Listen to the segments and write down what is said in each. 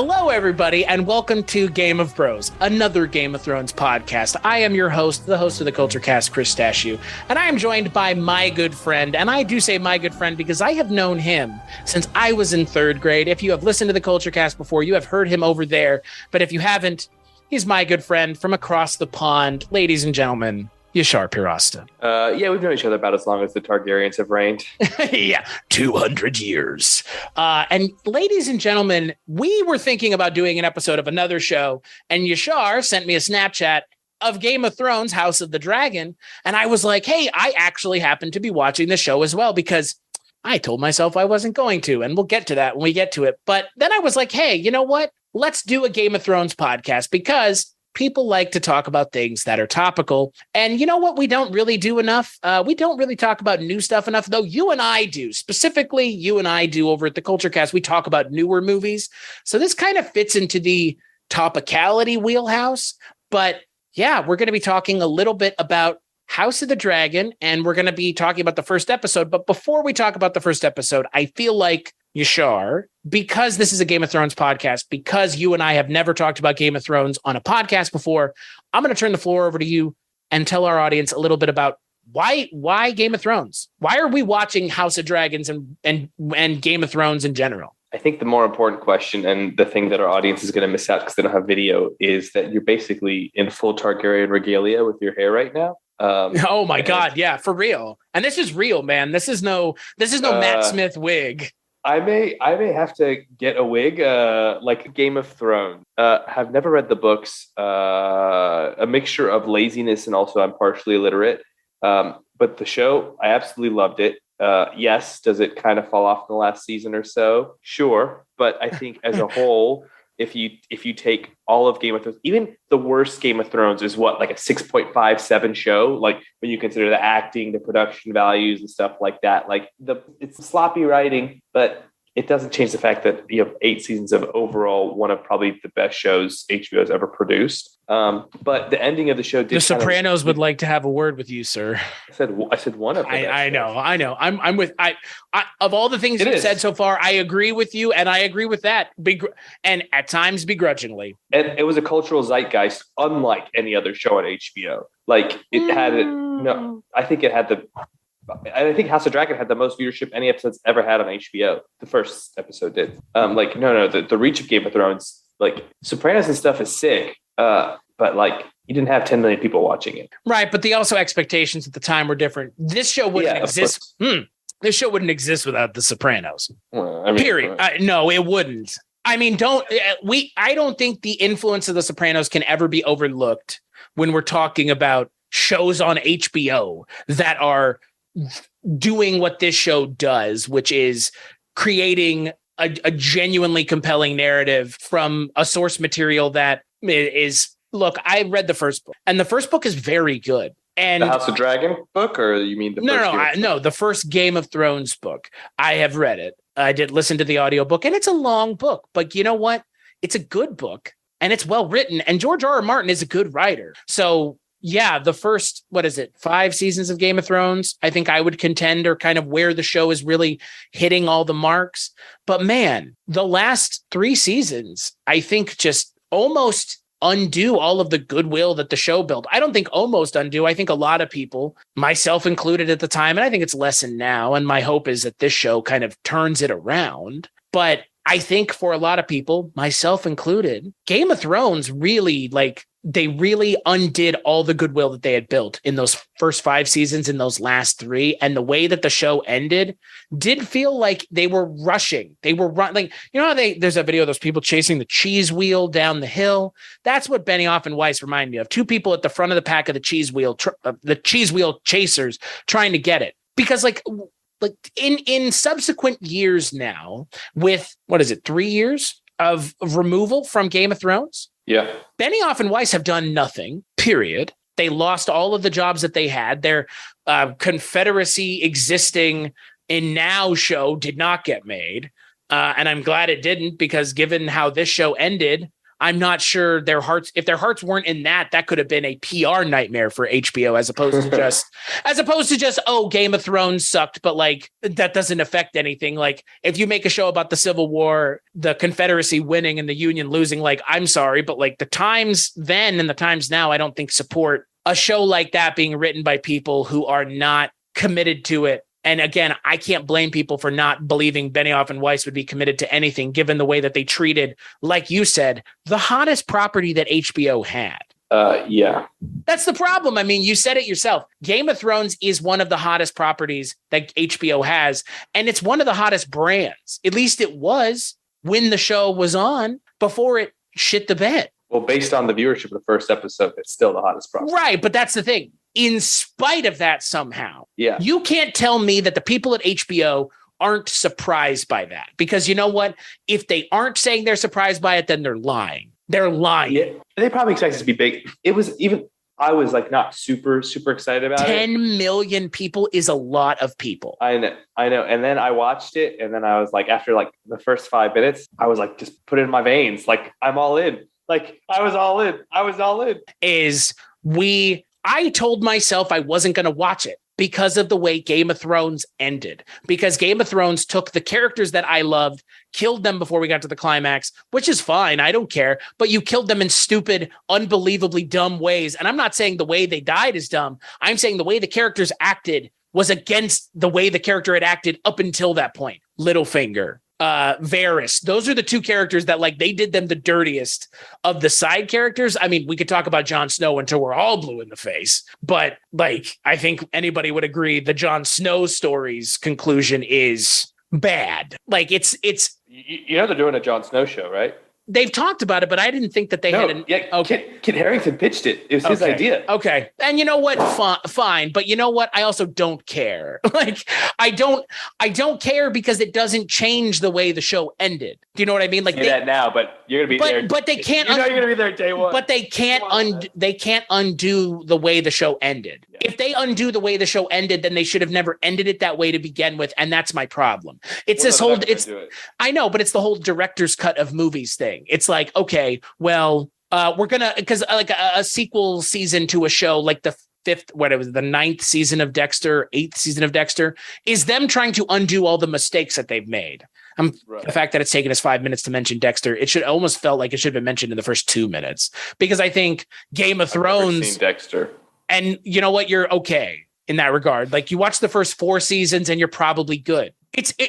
Hello, everybody, and welcome to Game of Bros, another Game of Thrones podcast. I am your host, the host of the Culture Cast, Chris and I am joined by my good friend, and I do say my good friend because I have known him since I was in third grade. If you have listened to the Culture Cast before, you have heard him over there, but if you haven't, he's my good friend from across the pond. Ladies and gentlemen, Yashar Pirasta. Yeah, we've known each other about as long as the Targaryens have reigned. Yeah, 200 years. And ladies and gentlemen, we were thinking about doing an episode of another show, and Yashar sent me a Snapchat of Game of Thrones, House of the Dragon, and I was like, hey, I actually happen to be watching the show as well, because I told myself I wasn't going to, and we'll get to that when we get to it. But then I was like, hey, you know what? Let's do a Game of Thrones podcast, because people like to talk about things that are topical. And you know what we don't really do enough? We don't really talk about new stuff enough, though you and I do. Specifically, you and I do over at the Culture Cast. We talk about newer movies. So this kind of fits into the topicality wheelhouse. But yeah, we're going to be talking a little bit about House of the Dragon, and we're going to be talking about the first episode. But before we talk about the first episode, I feel like Yashar, because this is a Game of Thrones podcast, because you and I have never talked about Game of Thrones on a podcast before, I'm going to turn the floor over to you and tell our audience a little bit about why Game of Thrones? Why are we watching House of Dragons and Game of Thrones in general? I think the more important question, and the thing that our audience is going to miss out because they don't have video, is that you're basically in full Targaryen regalia with your hair right now. Oh my God. Yeah, for real. And this is real, man. This is no Matt Smith wig. I may have to get a wig, like Game of Thrones. Have never read the books. A mixture of laziness and also I'm partially illiterate. But the show, I absolutely loved it. Yes, does it kind of fall off in the last season or so? Sure, but I think as a whole, if you take all of Game of Thrones, even the worst Game of Thrones is what, like a 6.57 show, like when you consider the acting, the production values and stuff like that. Like it's sloppy writing, but it doesn't change the fact that you have 8 seasons of overall one of probably the best shows HBO has ever produced. But the ending of the show did. The Sopranos would like to have a word with you, sir. I said one of them. I know. I'm with. I of all the things you've said so far, I agree with you, and I agree with that. And at times begrudgingly. And it was a cultural zeitgeist, unlike any other show on HBO. Like it had it. No, I think it had the. I think House of Dragon had the most viewership any episode's ever had on HBO. The first episode did. The reach of Game of Thrones, like Sopranos and stuff, is sick. But like you didn't have 10 million people watching it, right? But the also expectations at the time were different. This show wouldn't exist. This show wouldn't exist without The Sopranos. Well, period. No, it wouldn't. I mean, I don't think the influence of The Sopranos can ever be overlooked when we're talking about shows on HBO that are doing what this show does, which is creating a genuinely compelling narrative from a source material that is, look, I read the first book, and the first book is very good. And the House of Dragon book, or you mean the the first Game of Thrones book? I have read it. I did listen to the audiobook, and it's a long book, but you know what? It's a good book, and it's well written, and George R.R. Martin is a good writer. So yeah, the first, 5 seasons of Game of Thrones, I think I would contend are kind of where the show is really hitting all the marks. But man, the last 3 seasons, I think just almost undo all of the goodwill that the show built. I don't think almost undo. I think a lot of people, myself included at the time, and I think it's lessened now. And my hope is that this show kind of turns it around. But I think for a lot of people, myself included, Game of Thrones really they really undid all the goodwill that they had built in those first 5 seasons, in those last 3. And the way that the show ended did feel like they were rushing. They were running. You know how there's a video of those people chasing the cheese wheel down the hill? That's what Benioff and Weiss remind me of. 2 people at the front of the pack of the cheese wheel chasers trying to get it. Because like in subsequent years now, with 3 years of removal from Game of Thrones? Yeah. Benioff and Weiss have done nothing, period. They lost all of the jobs that they had. Their Confederacy existing in Now show did not get made. And I'm glad it didn't, because given how this show ended, I'm not sure if their hearts weren't in that could have been a PR nightmare for HBO as opposed to just, oh, Game of Thrones sucked, but like that doesn't affect anything. Like if you make a show about the Civil War, the Confederacy winning and the Union losing, like I'm sorry, but like the times then and the times now, I don't think support a show like that being written by people who are not committed to it. And again, I can't blame people for not believing Benioff and Weiss would be committed to anything, given the way that they treated, like you said, the hottest property that HBO had. Yeah. That's the problem. I mean, you said it yourself. Game of Thrones is one of the hottest properties that HBO has, and it's one of the hottest brands. At least it was when the show was on before it shit the bed. Well, based on the viewership of the first episode, it's still the hottest property. Right, but that's the thing. In spite of that, somehow, yeah, you can't tell me that the people at HBO aren't surprised by that. Because you know what? If they aren't saying they're surprised by it, then they're lying. They're lying. Yeah, they probably expect it to be big. I was like not super, super excited about 10 million people is a lot of people. I know. And then I watched it, and then I was like, after like the first 5 minutes, I was like, just put it in my veins. Like, I'm all in. Like, I was all in. I told myself I wasn't going to watch it because of the way Game of Thrones ended. Because Game of Thrones took the characters that I loved, killed them before we got to the climax, which is fine. I don't care. But you killed them in stupid, unbelievably dumb ways. And I'm not saying the way they died is dumb. I'm saying the way the characters acted was against the way the character had acted up until that point. Littlefinger, Varys. Those are the two characters that like they did them the dirtiest of the side characters. I mean, we could talk about Jon Snow until we're all blue in the face, but like I think anybody would agree the Jon Snow story's conclusion is bad. Like it's they're doing a Jon Snow show, right? They've talked about it, but I didn't think that they had Kit Harington pitched it. It was his idea. Okay. And you know what? Fine. But you know what? I also don't care. Like, I don't care because it doesn't change the way the show ended. Do you know what I mean? Like that now, but you're gonna be there. But they can't. You're gonna be there day one. But they can't undo the way the show ended. Yeah. If they undo the way the show ended, then they should have never ended it that way to begin with, and that's my problem. I know, but it's the whole director's cut of movies thing. It's like, okay, well, we're gonna, because like a sequel season to a show like the ninth season of Dexter, 8th season of Dexter, is them trying to undo all the mistakes that they've made. The fact that it's taken us 5 minutes to mention Dexter, it should almost felt like it should have been mentioned in the first 2 minutes, because I think Game of Thrones, never seen Dexter, and you know what, you're okay in that regard. Like you watch the first 4 seasons and you're probably good.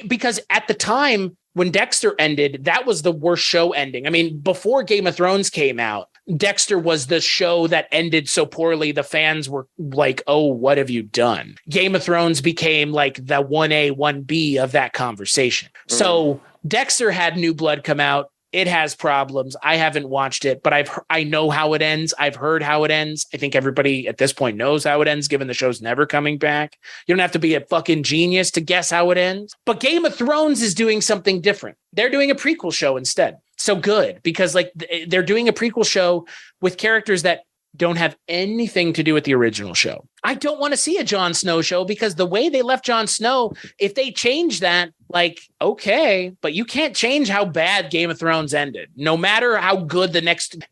Because at the time when Dexter ended, that was the worst show ending. I mean, before Game of Thrones came out, Dexter was the show that ended so poorly. The fans were like, oh, what have you done? Game of Thrones became like the 1A, 1B of that conversation. Mm. So Dexter had new blood come out. It has problems. I haven't watched it, but I know how it ends. I've heard how it ends. I think everybody at this point knows how it ends, given the show's never coming back. You don't have to be a fucking genius to guess how it ends. But Game of Thrones is doing something different. They're doing a prequel show instead. So good, because like they're doing a prequel show with characters that don't have anything to do with the original show. I don't want to see a Jon Snow show, because the way they left Jon Snow, if they change that, like, okay, but you can't change how bad Game of Thrones ended. No matter how good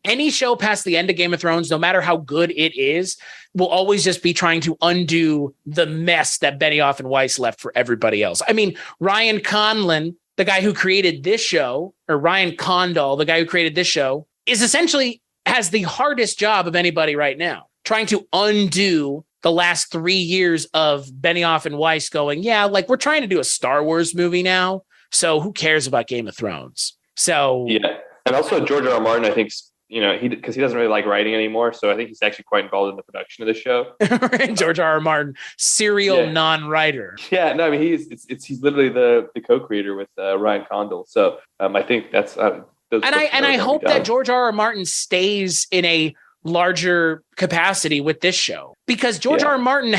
any show past the end of Game of Thrones, no matter how good it is, will always just be trying to undo the mess that Benioff and Weiss left for everybody else. I mean, Ryan Conlon, the guy who created this show, or Ryan Condal, the guy who created this show, is essentially has the hardest job of anybody right now, trying to undo the last 3 years of Benioff and Weiss going, yeah, like we're trying to do a Star Wars movie now, so who cares about Game of Thrones? So yeah, and also George R. R. Martin, I think, because he doesn't really like writing anymore, so I think he's actually quite involved in the production of the show. George R. R. Martin, serial non-writer. Yeah, no, I mean he's literally the co-creator with Ryan Condal, so I think that's. I hope that George R. R. Martin stays in a larger capacity with this show, because George R. R. Martin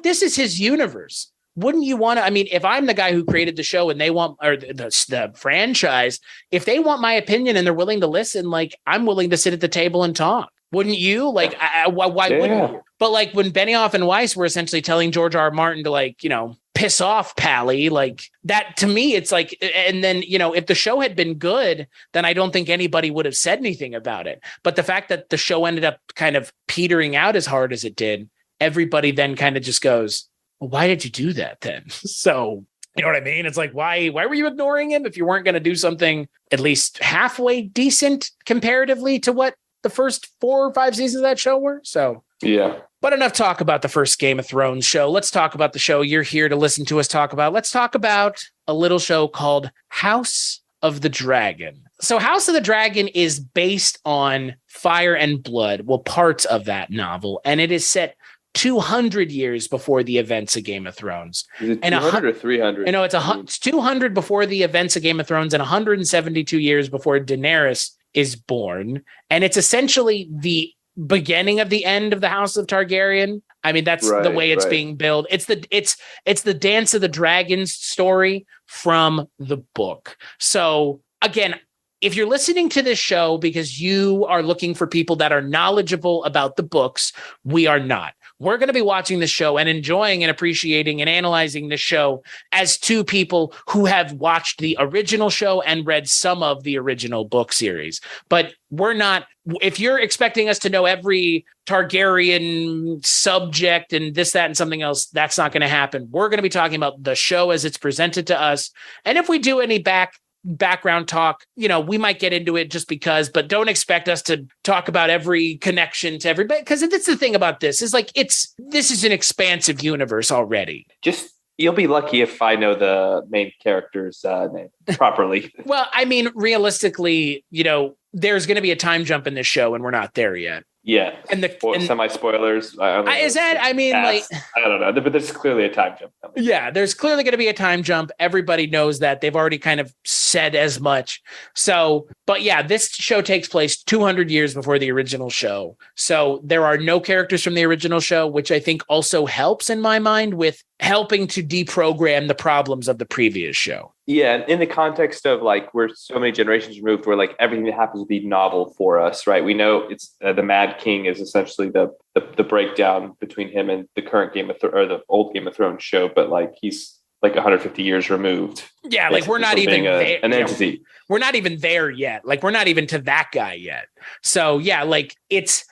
this is his universe. Wouldn't you want to? I mean, if I'm the guy who created the show and they want, or the franchise, if they want my opinion and they're willing to listen, like I'm willing to sit at the table and talk. Wouldn't you? Like, why wouldn't you? But like when Benioff and Weiss were essentially telling George R. R. Martin to piss off, Pally. Like that to me, it's like, and then, if the show had been good, then I don't think anybody would have said anything about it. But the fact that the show ended up kind of petering out as hard as it did, everybody then kind of just goes, well, why did you do that then? So, you know what I mean? It's like, why were you ignoring him if you weren't going to do something at least halfway decent comparatively to what the first 4 or 5 seasons of that show were? So, yeah. But enough talk about the first Game of Thrones show. Let's talk about the show you're here to listen to us talk about. Let's talk about a little show called House of the Dragon. So House of the Dragon is based on Fire and Blood, well, parts of that novel, and it is set 200 years before the events of Game of Thrones. Is it 200 or 300? It's 200 before the events of Game of Thrones and 172 years before Daenerys is born. And it's essentially the beginning of the end of the House of Targaryen. I mean, that's the way it's being billed. It's the Dance of the Dragons story from the book. So again, if you're listening to this show because you are looking for people that are knowledgeable about the books, we are not. We're going to be watching the show and enjoying and appreciating and analyzing the show as two people who have watched the original show and read some of the original book series. But we're not, if you're expecting us to know every Targaryen subject and this, that, and something else, that's not going to happen. We're going to be talking about the show as it's presented to us. And if we do any background talk, we might get into it just because, but don't expect us to talk about every connection to everybody, because that's the thing about this is like this is an expansive universe already. Just you'll be lucky if I know the main character's name properly. Well, I mean, realistically, there's going to be a time jump in this show and we're not there yet. Yeah. And semi spoilers. I don't know, but there's clearly a time jump coming. Yeah, there's clearly going to be a time jump. Everybody knows that. They've already kind of said as much. So, but yeah, this show takes place 200 years before the original show. So there are no characters from the original show, which I think also helps in my mind with helping to deprogram the problems of the previous show. Yeah, and in the context of like we're so many generations removed, where like everything that happens to be novel for us, right? We know it's the Mad King is essentially the breakdown between him and the current the old Game of Thrones show, but like he's like 150 years removed. Yeah, like we're not even there. An entity. We're not even there yet. Like we're not even to that guy yet. So yeah, like it's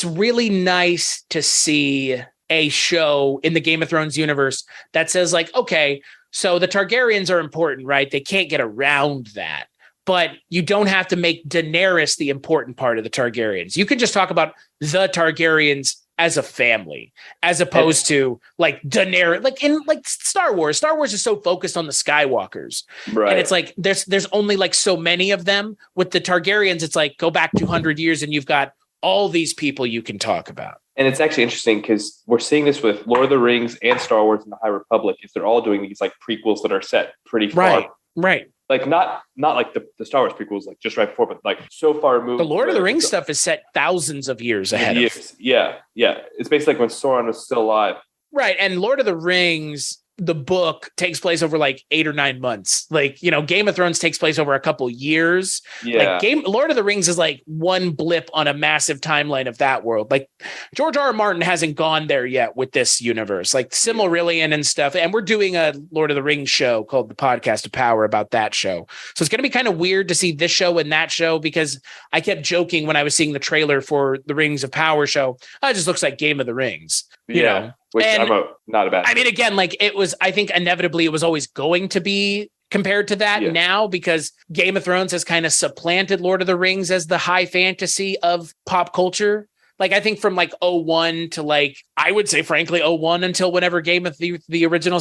really nice to see a show in the Game of Thrones universe that says like, okay, so the Targaryens are important, right? They can't get around that. But you don't have to make Daenerys the important part of the Targaryens. You can just talk about the Targaryens as a family, as opposed to like Daenerys, like in like Star Wars. Star Wars is so focused on the Skywalkers. Right. And it's like there's only like so many of them. With the Targaryens, it's like go back 200 years and you've got all these people you can talk about. And it's actually interesting because we're seeing this with Lord of the Rings and Star Wars and the High Republic. Is they're all doing these like prequels that are set pretty far. Right. Like not like the Star Wars prequels, like just right before, but like so far removed. The Lord of the Rings stuff is set thousands of years ahead. Yeah. It's basically like when Sauron was still alive. Right. And Lord of the Rings, the book takes place over like 8 or 9 months. Like, Game of Thrones takes place over a couple years. Yeah. Like Lord of the Rings is like one blip on a massive timeline of that world. Like George R.R. Martin hasn't gone there yet with this universe, like Silmarillion and stuff. And we're doing a Lord of the Rings show called The Podcast of Power about that show. So it's going to be kind of weird to see this show and that show, because I kept joking when I was seeing the trailer for the Rings of Power show. Oh, it just looks like Game of the Rings. You know? Which I'm not a bad. I mean, again, like I think inevitably it was always going to be compared to that now, because Game of Thrones has kind of supplanted Lord of the Rings as the high fantasy of pop culture. Like I think from like 01 to like, I would say frankly 01 until whenever Game of the original.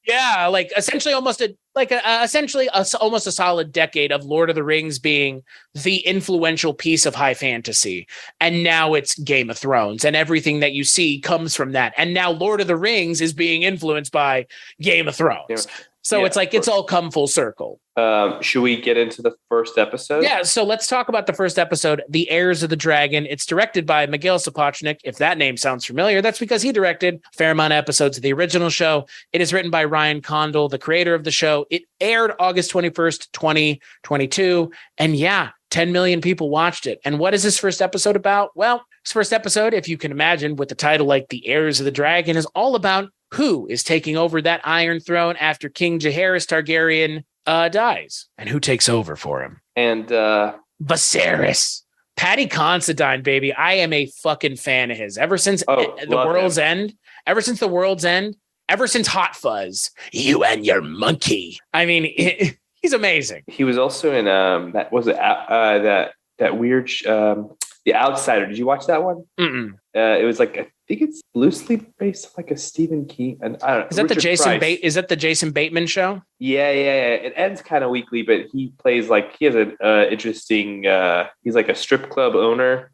Yeah, like essentially almost a solid decade of Lord of the Rings being the influential piece of high fantasy. And now it's Game of Thrones, and everything that you see comes from that. And now Lord of the Rings is being influenced by Game of Thrones. Yeah. So it's like it's all come full circle. Should we get into the first episode? Yeah, so let's talk about the first episode, The Heirs of the Dragon. It's directed by Miguel Sapochnik. If that name sounds familiar, that's because he directed a fair amount of episodes of the original show. It is written by Ryan Condal, the creator of the show. It aired August 21st, 2022. And 10 million people watched it. And what is this first episode about? Well, this first episode, if you can imagine, with the title like The Heirs of the Dragon, is all about who is taking over that Iron Throne after King Jaehaerys Targaryen dies, and who takes over for him. And Viserys. Paddy Considine, baby. I am a fucking fan of his. Ever since The World's End, ever since Hot Fuzz, you and your monkey. I mean, he's amazing. He was also in that weird The Outsider. Did you watch that one? It was like, I think it's loosely based on like a Stephen King. And I don't know. Is that the Jason Bateman show? Yeah. It ends kind of weekly, but he plays like, he has an interesting. He's like a strip club owner.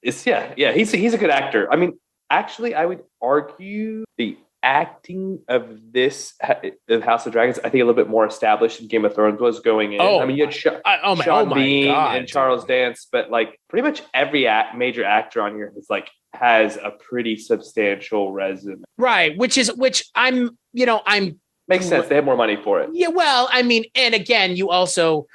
He's a good actor. I mean, actually, I would argue the acting of this of House of Dragons, I think a little bit more established than Game of Thrones was going in. I mean, you had Sean Bean and Charles Dance, but like pretty much every major actor on here has a pretty substantial resume. Right, which I'm makes sense. They have more money for it. Yeah, well, I mean, and again, you also,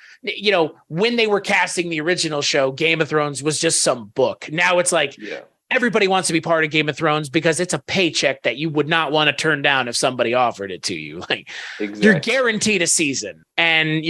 when they were casting the original show, Game of Thrones was just some book. Now it's like, everybody wants to be part of Game of Thrones because it's a paycheck that you would not want to turn down if somebody offered it to you. Like, You're guaranteed a season. And,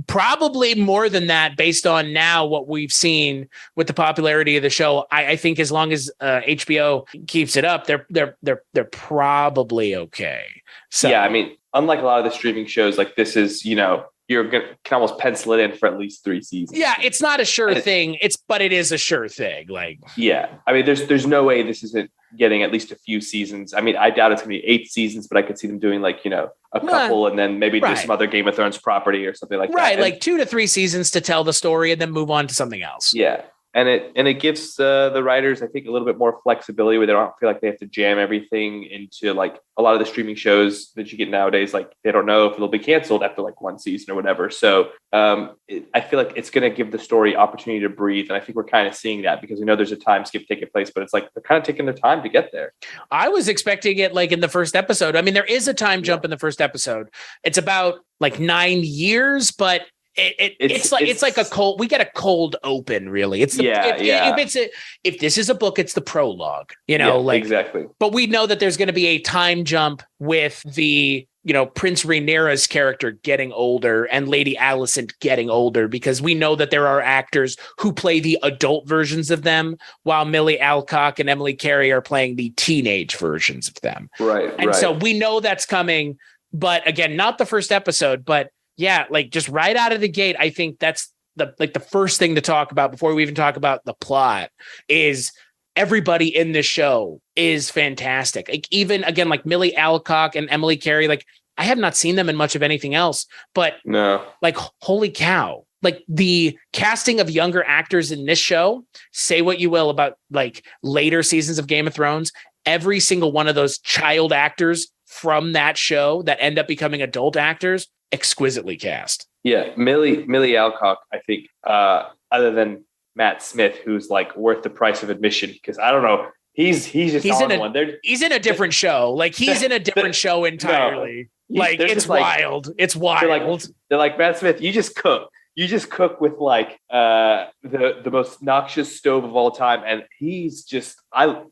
probably more than that based on now what we've seen with the popularity of the show. I think as long as HBO keeps it up, they're probably okay. So yeah, I mean, unlike a lot of the streaming shows, like this is, can almost pencil it in for at least 3 seasons. Yeah, it's not a sure thing. But it is a sure thing. Like, yeah, I mean, there's no way this isn't getting at least a few seasons. I mean, I doubt it's going to be 8 seasons, but I could see them doing like a couple, and then maybe do some other Game of Thrones property or something like that. Right, like 2 to 3 seasons to tell the story, and then move on to something else. Yeah. And it gives the writers, I think, a little bit more flexibility where they don't feel like they have to jam everything into like a lot of the streaming shows that you get nowadays. Like they don't know if it'll be canceled after like 1 season or whatever. So I feel like it's going to give the story opportunity to breathe. And I think we're kind of seeing that because we know there's a time skip taking place, but it's like they're kind of taking their time to get there. I was expecting it like in the first episode. I mean, there is a time jump in the first episode. It's about like 9 years, but it's like a cold. We get a cold open, really. It's if this is a book, it's the prologue. Exactly. But we know that there's going to be a time jump with the Prince Rhaenyra's character getting older and Lady Alicent getting older, because we know that there are actors who play the adult versions of them, while Millie Alcock and Emily Carey are playing the teenage versions of them. Right. And so we know that's coming. But again, not the first episode, but. Yeah, like just right out of the gate, I think that's the first thing to talk about before we even talk about the plot is everybody in this show is fantastic. Like even again, like Millie Alcock and Emily Carey, like I have not seen them in much of anything else, but no, like holy cow. Like the casting of younger actors in this show, say what you will about like later seasons of Game of Thrones, every single one of those child actors from that show that end up becoming adult actors, exquisitely cast. Yeah, Millie Alcock, I think, other than Matt Smith, who's like worth the price of admission, because I don't know, he's on one. He's in a different show. Like he's in a different show entirely. No, like it's wild. It's wild. They're like Matt Smith. You just cook. You just cook with like the most noxious stove of all time, and he's just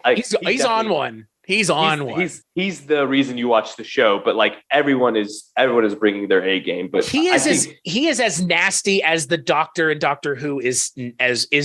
he's on one. He's He's the reason you watch the show, but like everyone is bringing their A game. But he is as nasty as the Doctor in Doctor Who is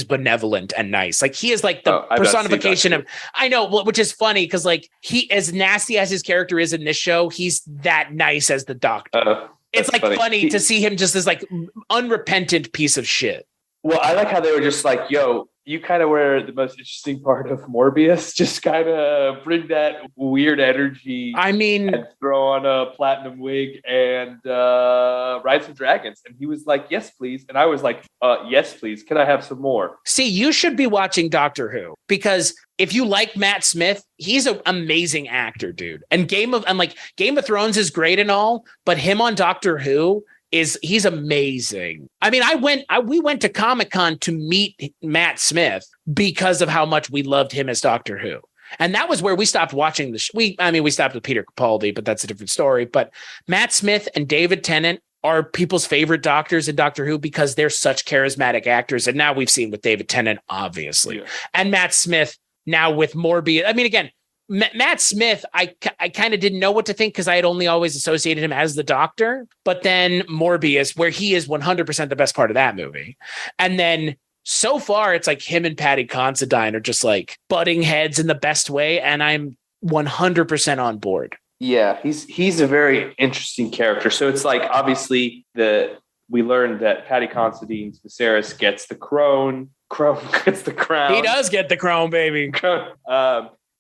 benevolent and nice. Like he is like the personification of. I know, which is funny because like he, as nasty as his character is in this show, he's that nice as the Doctor. It's like funny to see him just as like unrepentant piece of shit. Well, I like how they were just like, yo, you kind of were the most interesting part of Morbius. Just kind of bring that weird energy. I mean, and throw on a platinum wig and ride some dragons. And he was like, yes, please. And I was like, yes, please. Can I have some more? See, you should be watching Doctor Who, because if you like Matt Smith, he's an amazing actor, dude. And Game of Thrones is great and all, but him on Doctor Who, he's amazing. I mean, we went to Comic-Con to meet Matt Smith because of how much we loved him as Doctor Who. And that was where we stopped watching we stopped with Peter Capaldi, but that's a different story. But Matt Smith and David Tennant are people's favorite doctors in Doctor Who because they're such charismatic actors. And now we've seen with David Tennant, obviously. Yeah. And Matt Smith now with Morbius. I mean, again, Matt Smith, I kind of didn't know what to think because I had only always associated him as the Doctor. But then Morbius, where he is 100% the best part of that movie. And then so far, it's like him and Patty Considine are just like butting heads in the best way. And I'm 100% on board. Yeah, he's a very interesting character. So it's like, obviously, we learned that Patty Considine's Viserys gets the crown. Crone gets the crown. He does get the crown, baby.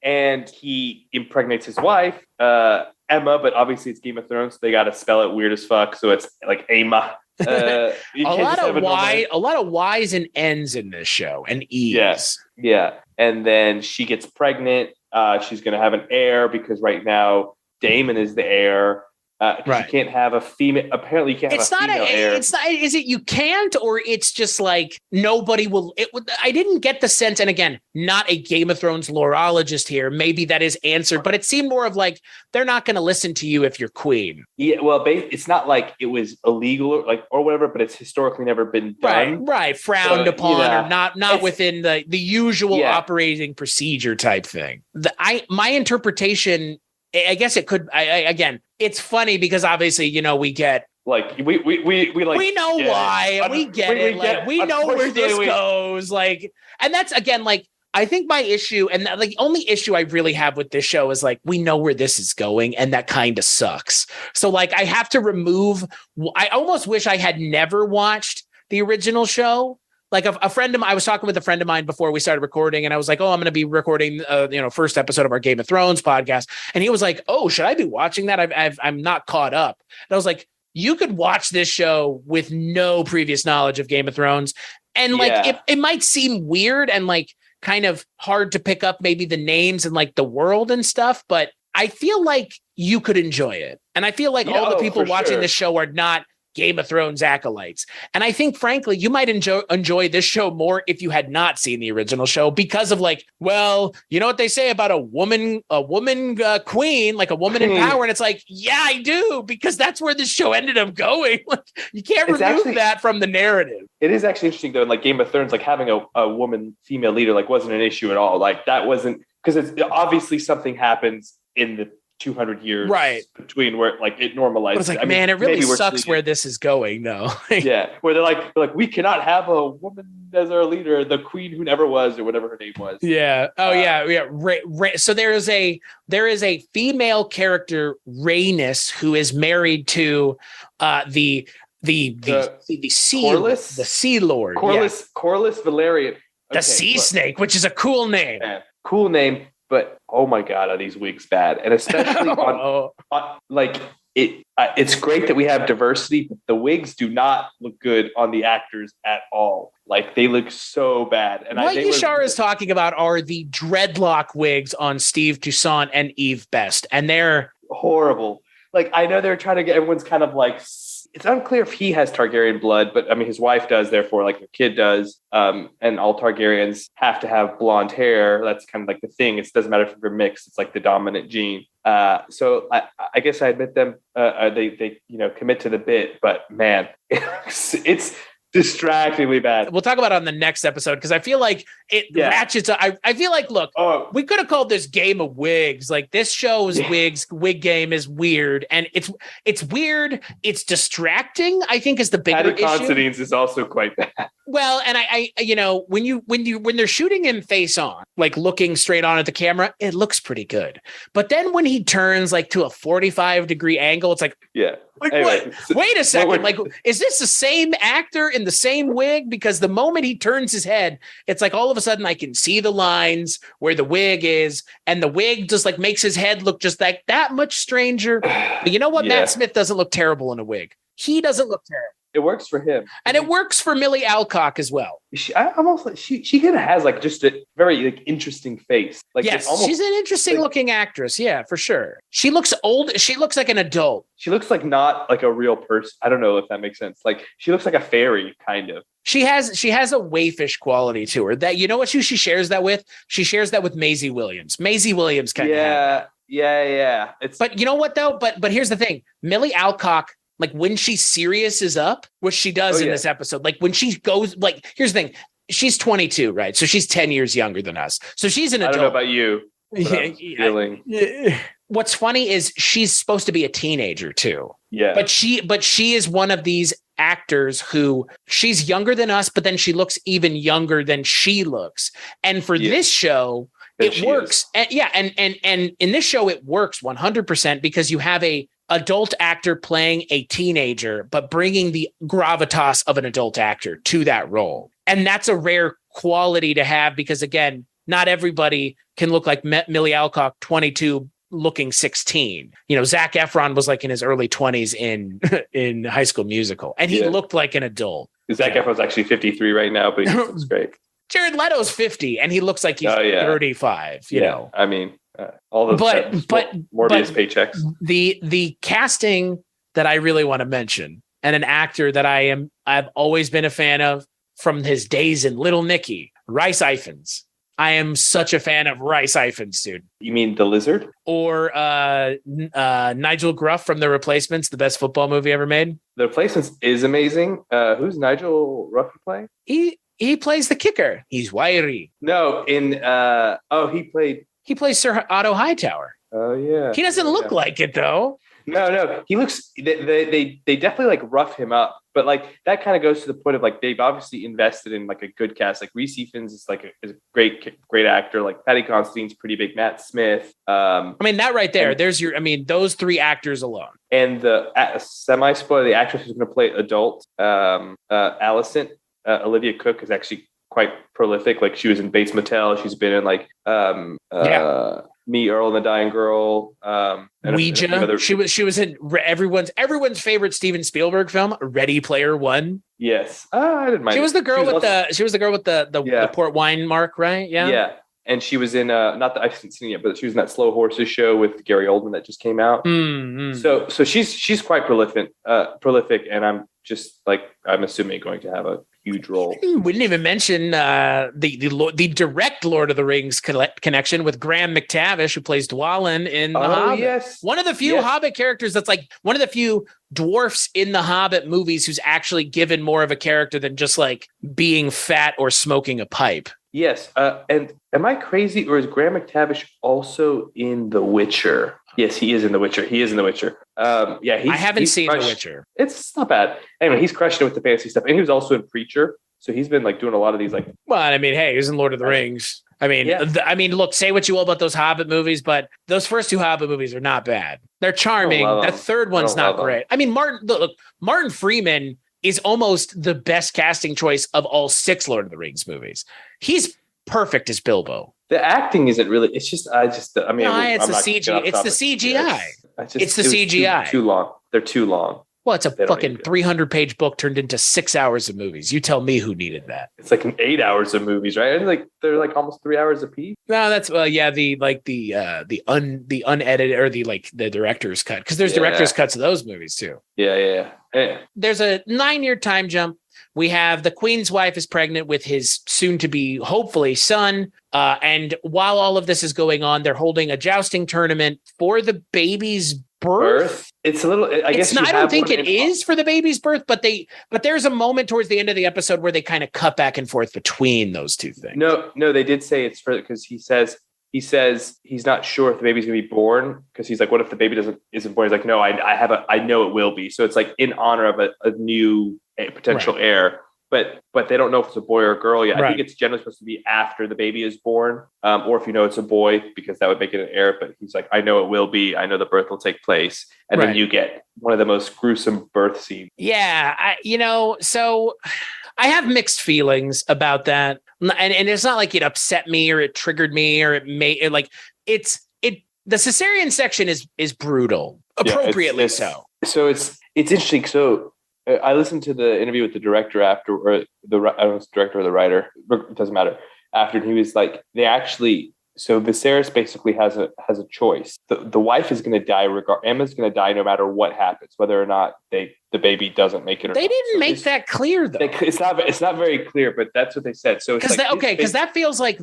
And he impregnates his wife, Emma, but obviously it's Game of Thrones, so they got to spell it weird as fuck. So it's like Emma. A lot of Y's and N's in this show, and E's. Yes, yeah. And then she gets pregnant. She's going to have an heir because right now Damon is the heir. Right. You can't have a female. Apparently, you can't have a female heir. It's not. Is it you can't, or it's just like nobody will? I didn't get the sense. And again, not a Game of Thrones loreologist here. Maybe that is answered, but it seemed more of like they're not going to listen to you if you're queen. Yeah, well, it's not like it was illegal or whatever, but it's historically never been done. Right. Frowned upon, or not within the usual operating procedure type thing. My interpretation. I guess it could. Again, it's funny because obviously, we get like we know why we get it. Like we know where this goes. Like, and that's again, like I think my issue, and the only issue I really have with this show is like we know where this is going, and that kind of sucks. So like I have to remove. I almost wish I had never watched the original show. Like I was talking with a friend of mine before we started recording, and I was like, "Oh, I'm going to be recording, first episode of our Game of Thrones podcast." And he was like, "Oh, should I be watching that? I'm not caught up." And I was like, "You could watch this show with no previous knowledge of Game of Thrones, and like it might seem weird and like kind of hard to pick up maybe the names and like the world and stuff, but I feel like you could enjoy it, and I feel like all the people watching this show are not Game of Thrones acolytes. And I think, frankly, you might enjoy this show more if you had not seen the original show because of like, well, you know what they say about a woman queen, like a woman in power. And it's like, yeah, I do, because that's where this show ended up going. Like, you can't remove that from the narrative. It is actually interesting though. In like Game of Thrones, like having a woman female leader, like wasn't an issue at all. Like that wasn't, because it's obviously something happens in the 200 years between where like it normalizes. But it's like, man, it really sucks where this is going though. Yeah. Where they're like, we cannot have a woman as our leader, the queen who never was, or whatever her name was. Yeah. Oh yeah. So there is a female character, Rhaenys, who is married to the sea lord. Corlys Valerian. The sea snake, which is a cool name. Yeah, cool name. But oh my God, are these wigs bad? And especially on like it's great that we have diversity, but the wigs do not look good on the actors at all. Like they look so bad. And what Yashar is talking about are the dreadlock wigs on Steve Toussaint and Eve Best, and they're horrible. Like I know they're trying to get everyone's kind of like. It's unclear if he has Targaryen blood, but I mean, his wife does, therefore, like the kid does. And all Targaryens have to have blonde hair. That's kind of like the thing. It doesn't matter if you're mixed. It's like the dominant gene. So I guess I admit them. They commit to the bit, but man, it's distractingly bad. We'll talk about it on the next episode because I feel like it ratchets. I feel like, look, we could have called this Game of Wigs. Like this show's wig game is weird, and it's weird. It's distracting. I think is the bigger issue. Patty Considine's is also quite bad. Well, and I when they're shooting him face on, like looking straight on at the camera, it looks pretty good. But then when he turns like to a 45-degree angle, it's like, like anyway, what? Wait a second. Like, is this the same actor in the same wig? Because the moment he turns his head, it's like all of a sudden I can see the lines where the wig is, and the wig just like makes his head look just like that much stranger. But you know what? Matt Smith doesn't look terrible in a wig. He doesn't look terrible. It works for him, and it works for Millie Alcock as well. She kind of has like just a very like interesting face. Like yes, she's an interesting looking actress. Yeah, for sure. She looks old. She looks like an adult. She looks like not like a real person. I don't know if that makes sense. Like she looks like a fairy, kind of. She has a waifish quality to her. That, you know what she shares that with? She shares that with Maisie Williams. Maisie Williams kind of. Yeah. But you know what though? But here's the thing. Millie Alcock. Like when she's serious is up, which she does in this episode. Like when she goes, like, here's the thing. She's 22, right? So she's 10 years younger than us. So she's an adult. I don't know about you. feeling. What's funny is she's supposed to be a teenager too. Yeah. But she is one of these actors who she's younger than us, but then she looks even younger than she looks. And for this show, it works. And in this show, it works 100% because you have a adult actor playing a teenager, but bringing the gravitas of an adult actor to that role. And that's a rare quality to have because, again, not everybody can look like Millie Alcock, 22, looking 16. Zac Efron was like in his early 20s in High School Musical, and he looked like an adult. Zac Efron's actually 53 right now, but he looks great. Jared Leto's 50, and he looks like he's 35. You know, I mean, all those Morbius paychecks. The casting that I really want to mention, and an actor that I've always been a fan of from his days in Little Nicky, Rhys Ifans. I am such a fan of Rhys Ifans, dude. You mean the Lizard? Or Nigel Gruff from The Replacements, the best football movie ever made. The Replacements is amazing. Who's Nigel Gruff playing? He plays the kicker. He's wiry. No, he plays Sir Otto Hightower. Oh yeah. He doesn't look like it though. No. He looks. They definitely like rough him up, but like that kind of goes to the point of like they've obviously invested in like a good cast. Like Rhys Ifans is like is a great actor. Like Patty Considine's pretty big. Matt Smith. I mean that right there. Those three actors alone. And the semi-spoiler, the actress who's going to play adult, Allison. Olivia Cook is actually quite prolific. Like she was in Bates Motel. She's been in like Me, Earl and the Dying Girl. Ouija. She was in everyone's favorite Steven Spielberg film, Ready Player One. Yes, I didn't mind. She was the girl with the port wine mark, right? Yeah. Yeah. And she was in not that I haven't seen it yet, but she was in that Slow Horses show with Gary Oldman that just came out. So she's quite prolific, and I'm assuming going to have a huge role. We didn't even mention the direct Lord of the Rings connection with Graham McTavish, who plays Dwalin in The Hobbit. Yes. One of the few Hobbit characters that's like one of the few dwarfs in the Hobbit movies who's actually given more of a character than just like being fat or smoking a pipe. Yes. And am I crazy, or is Graham McTavish also in The Witcher? Yes, he is in The Witcher. I haven't seen The Witcher. It's not bad. Anyway, he's crushing it with the fantasy stuff. And he was also in Preacher. So he's been like doing a lot of these like. Well, I mean, hey, he was in Lord of the Rings. I mean, look, say what you will about those Hobbit movies, but those first two Hobbit movies are not bad. They're charming. That third one's not great. I mean, Martin Freeman is almost the best casting choice of all 6 Lord of the Rings movies. He's perfect as Bilbo. The acting isn't really. It's just. It's the CGI. It's the CGI. It's the CGI. Too long. They're too long. Well, it's a fucking 300-page book turned into 6 hours of movies. You tell me who needed that. It's like 8 hours of movies, right? And like they're like almost 3 hours a piece. No, that's the unedited or the director's cut, because there's director's cuts of those movies too. Yeah. There's a 9-year time jump. We have the Queen's wife is pregnant with his soon-to-be, hopefully, son. And while all of this is going on, they're holding a jousting tournament for the baby's birth. It's a little. I don't think it is for the baby's birth, but there's a moment towards the end of the episode where they kind of cut back and forth between those two things. No, they did say it's for, because he says he's not sure if the baby's going to be born, because he's like, what if the baby isn't born? He's like, no, I know it will be. So it's like in honor of a new potential heir, but they don't know if it's a boy or a girl yet. Right. I think it's generally supposed to be after the baby is born, or if it's a boy, because that would make it an heir. But he's like, I know it will be. I know the birth will take place, and then you get one of the most gruesome birth scenes. Yeah, so I have mixed feelings about that, and it's not like it upset me or it triggered me or it made it like it's. The cesarean section is brutal, appropriately so. So it's interesting. So I listened to the interview with the director after, or I don't know if it's the director or the writer, it doesn't matter. After, and he was like, so Viserys basically has a choice. The wife is going to die. Emma's going to die no matter what happens, whether or not the baby doesn't make it. They didn't make that clear though. It's not very clear, but that's what they said. So it's because that feels like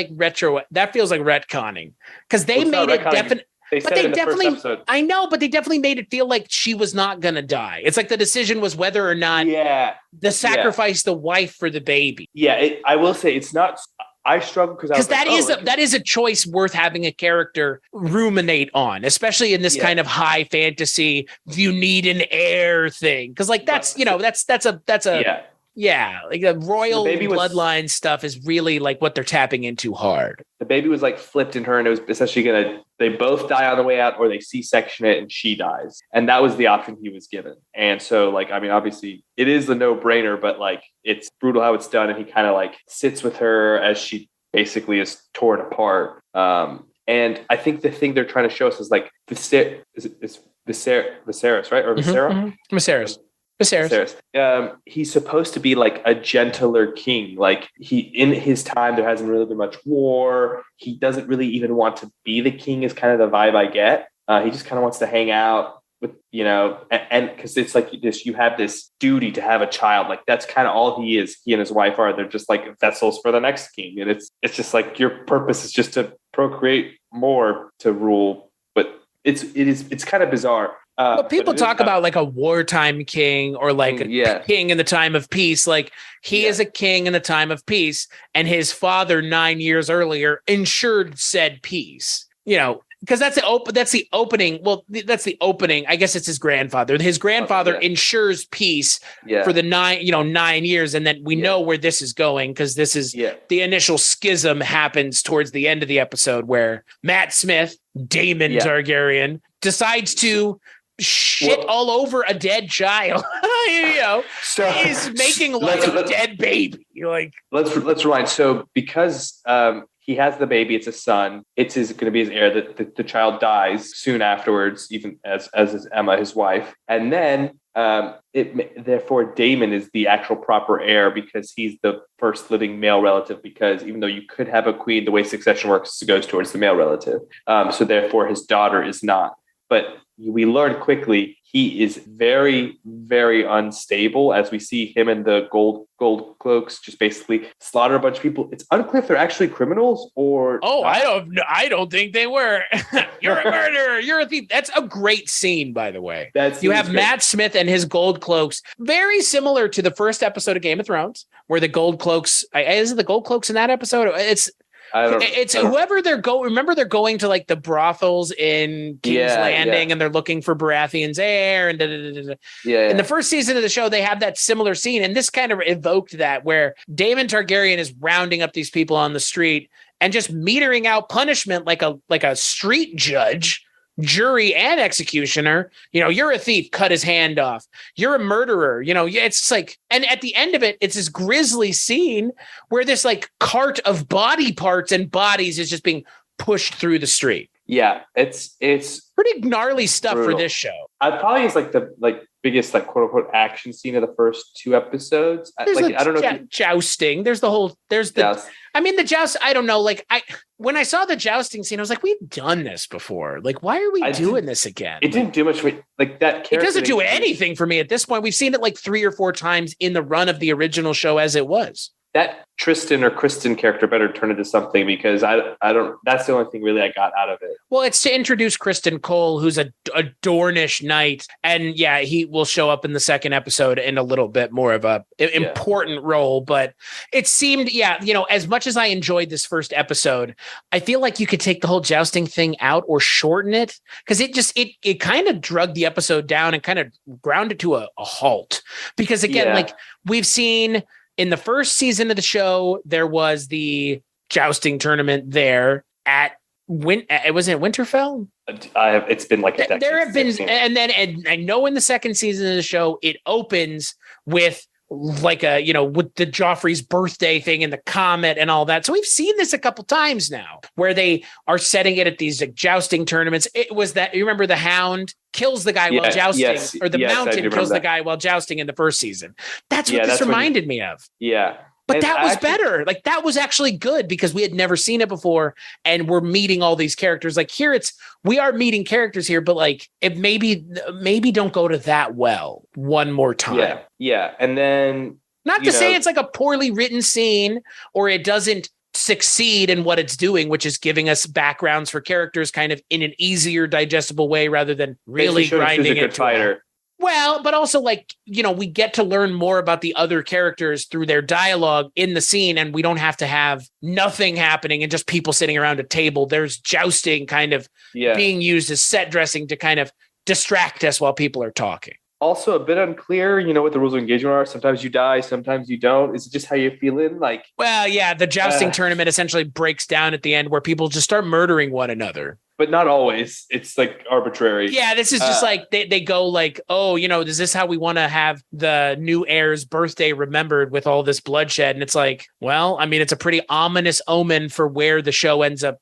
retconning, because they made it definite. But they definitely, I know, but they definitely made it feel like she was not going to die. It's like the decision was whether or not the sacrifice the wife for the baby. Yeah, I will say it's not. I struggle because that is a choice worth having a character ruminate on, especially in this kind of high fantasy. You need an heir thing because like that's like the royal bloodline stuff is really like what they're tapping into hard. The baby was like flipped in her, and it was essentially they both die on the way out, or they C-section it and she dies. And that was the option he was given. And so like, I mean, obviously it is the no-brainer, but like it's brutal how it's done. And he kind of like sits with her as she basically is torn apart. And I think the thing they're trying to show us is like Viserys, right? Or Viserys? Mm-hmm. Viserys. He's supposed to be like a gentler king. Like in his time, there hasn't really been much war. He doesn't really even want to be the king is kind of the vibe I get. He just kind of wants to hang out with, and because it's like this, you have this duty to have a child. Like that's kind of all he is. He and his wife are, they're just like vessels for the next king. And it's just like your purpose is just to procreate more to rule. But it's kind of bizarre. But people talk about like a wartime king or like a king in the time of peace. Like he is a king in the time of peace, and his father 9 years earlier ensured said peace. Because that's the opening. Well, that's the opening. I guess it's his grandfather. His grandfather ensures peace for the 9 years, and then we know where this is going because this is the initial schism happens towards the end of the episode where Matt Smith, Damon Targaryen, decides to shit all over a dead child. So he's making like a dead baby. Let's rewind. So because he has the baby, it's a son. It's going to be his heir. The child dies soon afterwards, even as is Emma, his wife, and then therefore Damon is the actual proper heir because he's the first living male relative. Because even though you could have a queen, the way succession works goes towards the male relative. So therefore, his daughter is not. But we learn quickly he is very, very unstable as we see him and the gold cloaks just basically slaughter a bunch of people. It's unclear if they're actually criminals or I don't think they were. You're a murderer. You're a thief. That's a great scene, by the way. You have Matt Smith and his gold cloaks, very similar to the first episode of Game of Thrones, where the gold cloaks is it the gold cloaks in that episode? It's whoever they're going. Remember, they're going to like the brothels in King's Landing, and they're looking for Baratheon's heir. And in the first season of the show, they have that similar scene, and this kind of evoked that, where Damon Targaryen is rounding up these people on the street and just metering out punishment like a street judge. Jury and executioner, you're a thief, cut his hand off. You're a murderer, it's like, and at the end of it, it's this grisly scene where this like cart of body parts and bodies is just being pushed through the street. Yeah, it's pretty gnarly stuff brutal. For this show. I probably is like the biggest like quote unquote action scene of the first two episodes. I don't know. Jousting. There's the I mean, the joust. I don't know. Like when I saw the jousting scene, I was like, we've done this before. Like, why are we doing this again? It didn't do much for me. Like that. It doesn't do anything for me at this point. We've seen it like 3 or 4 times in the run of the original show as it was. That Tristan or Kristen character better turn into something because I don't. That's the only thing really I got out of it. Well, it's to introduce Kristen Cole, who's a Dornish knight, and he will show up in the second episode in a little bit more of a important role. But it seemed, as much as I enjoyed this first episode, I feel like you could take the whole jousting thing out or shorten it because it kind of drug the episode down and kind of ground it to a halt. Because again, like we've seen. In the first season of the show, there was the jousting tournament there at was it Winterfell? It's been like a decade. There have been, and I know in the second season of the show, it opens with like with the Joffrey's birthday thing and the comet and all that. So we've seen this a couple times now where they are setting it at these like, jousting tournaments. It was that, you remember the Hound kills the guy while jousting, or the Mountain kills the guy while jousting in the first season. That's what this reminded me of. Yeah. But that was better. Like that was actually good because we had never seen it before and we're meeting all these characters. Like here we are meeting characters here, but like it maybe don't go to that well one more time. Yeah. And then not to say it's like a poorly written scene or it doesn't succeed in what it's doing, which is giving us backgrounds for characters kind of in an easier digestible way rather than really grinding it to fighter. Well, but also like, we get to learn more about the other characters through their dialogue in the scene, and we don't have to have nothing happening and just people sitting around a table. There's jousting kind of being used as set dressing to kind of distract us while people are talking. Also a bit unclear, what the rules of engagement are. Sometimes you die, sometimes you don't. Is it just how you're feeling? Well, yeah, the jousting tournament essentially breaks down at the end where people just start murdering one another. But not always. It's like arbitrary. Yeah, this is just like they go like, oh, is this how we want to have the new heir's birthday remembered with all this bloodshed? And it's like, well, I mean, it's a pretty ominous omen for where the show ends up,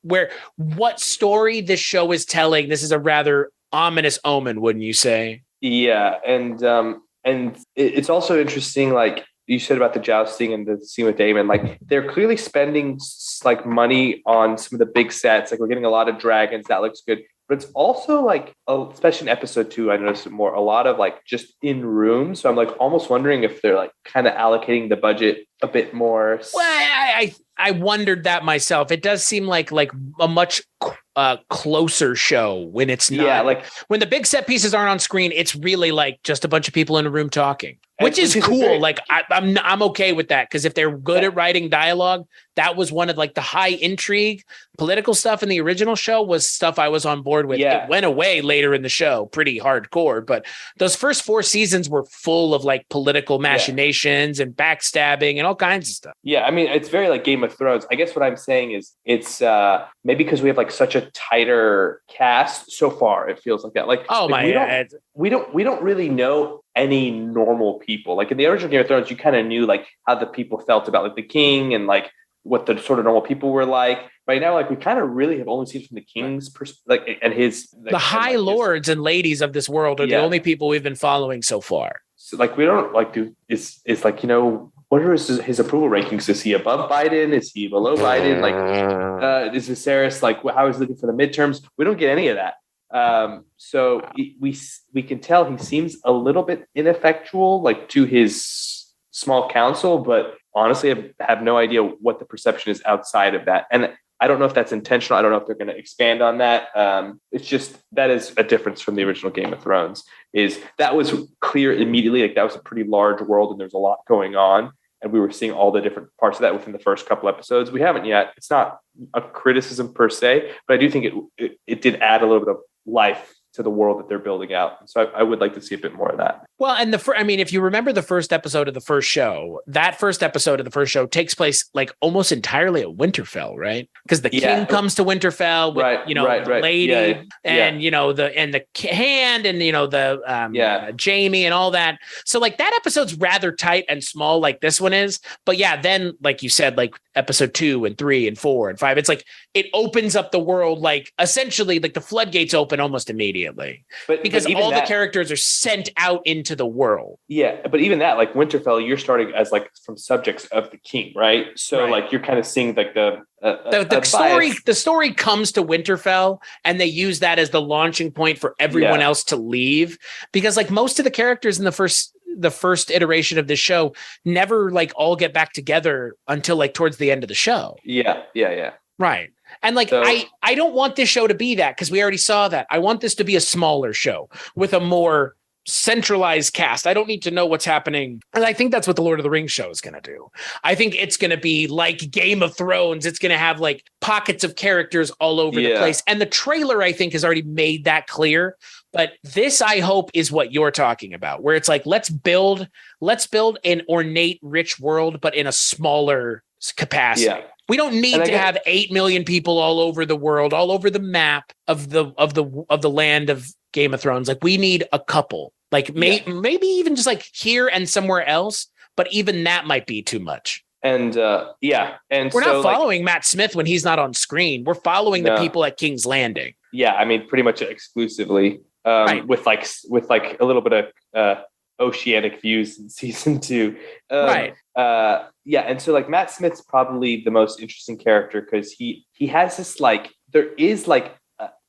what story this show is telling. This is a rather ominous omen, wouldn't you say? Yeah, and it's also interesting, like you said about the jousting and the scene with Damon. Like they're clearly spending like money on some of the big sets. Like we're getting a lot of dragons, that looks good. But it's also like, especially in episode 2, I noticed it more, a lot of like just in rooms. So I'm like almost wondering if they're like kind of allocating the budget a bit more. Well, I wondered that myself. It does seem like a much closer show when it's not. Yeah, like when the big set pieces aren't on screen, it's really like just a bunch of people in a room talking, which is cool. Like I'm okay with that, because if they're good at writing dialogue, that was one of like the high intrigue political stuff in the original show was stuff I was on board with. Yeah. It went away later in the show, pretty hardcore, but those first 4 seasons were full of like political machinations and backstabbing and all kinds of stuff. Yeah, I mean, it's very like Game of Thrones. I guess what I'm saying is it's maybe because we have like such a tighter cast so far, it feels like that. Like, we don't really know any normal people. Like in the original Game of Thrones, you kind of knew like how the people felt about like the king and like what the sort of normal people were like. Right now, like we kind of really have only seen from the king's perspective, and his the high lords and ladies of this world are the only people we've been following so far. So like we don't like do it's like what are his approval rankings? Is he above Biden? Is he below Biden? Like is Viserys like how he's looking for the midterms? We don't get any of that. So we can tell he seems a little bit ineffectual, like to his small council, but honestly, I have no idea what the perception is outside of that. And I don't know if that's intentional. I don't know if they're going to expand on that. It's just, that is a difference from the original Game of Thrones, is that was clear immediately. Like that was a pretty large world and there's a lot going on. And we were seeing all the different parts of that within the first couple episodes. We haven't yet. It's not a criticism per se, but I do think it did add a little bit of life to the world that they're building out. So I would like to see a bit more of that. Well, and if you remember the first episode of the first show, that first episode of the first show takes place like almost entirely at Winterfell, right? Because the king comes to Winterfell with, the lady and, the hand and, the Jamie and all that. So like that episode's rather tight and small like this one is. But yeah, then like you said, like episode 2 and 3 and 4 and 5, it's like it opens up the world, like essentially like the floodgates open almost immediately. Because all the characters are sent out into the world. Yeah, but even that, like Winterfell, you're starting as like from subjects of the king, right? So like you're kind of seeing like the story comes to Winterfell, and they use that as the launching point for everyone else to leave, because like most of the characters in the first iteration of this show never like all get back together until like towards the end of the show. Yeah. Right. And like, so, I don't want this show to be that, because we already saw that. I want this to be a smaller show with a more centralized cast. I don't need to know what's happening. And I think that's what the Lord of the Rings show is going to do. I think it's going to be like Game of Thrones. It's going to have like pockets of characters all over the place. And the trailer, I think, has already made that clear. But this, I hope, is what you're talking about, where it's like, let's build an ornate, rich world, but in a smaller capacity. Yeah. We don't need to have 8 million people all over the world, all over the map of the land of Game of Thrones. Like we need a couple, like maybe even just like here and somewhere else, but even that might be too much. And and we're not following Matt Smith when he's not on screen. We're following the people at King's Landing. Yeah, I mean, pretty much exclusively, with like a little bit of oceanic views in season 2. And so like Matt Smith's probably the most interesting character, because he has this like, there is like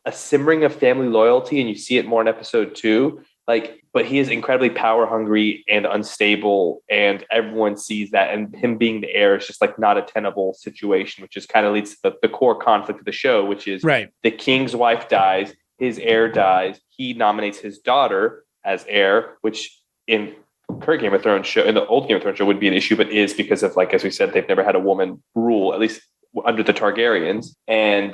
a simmering of family loyalty, and you see it more in episode 2. Like, but he is incredibly power hungry and unstable, and everyone sees that. And him being the heir is just like not a tenable situation, which just kind of leads to the core conflict of the show, which is the king's wife dies, his heir dies, he nominates his daughter, as heir, which in current Game of Thrones show, in the old Game of Thrones show, would be an issue, but is because of, like, as we said, they've never had a woman rule, at least under the Targaryens. And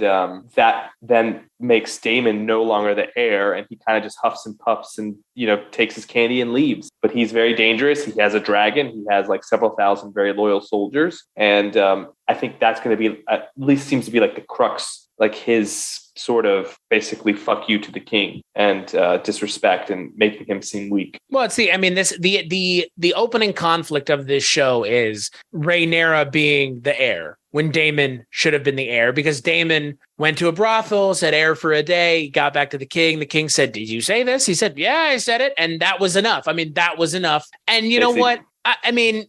that then makes Damon no longer the heir, and he kind of just huffs and puffs and, takes his candy and leaves. But he's very dangerous. He has a dragon. He has like several thousand very loyal soldiers. And I think that's going to be, at least seems to be like the crux, like his sort of basically fuck you to the king and disrespect and making him seem weak. Well, see, I mean, the opening conflict of this show is Rhaenyra being the heir when Damon should have been the heir, because Damon went to a brothel, said heir for a day, got back to the king. The king said, "Did you say this?" He said, "Yeah, I said it." And that was enough. I mean, that was enough. And you know what? I mean,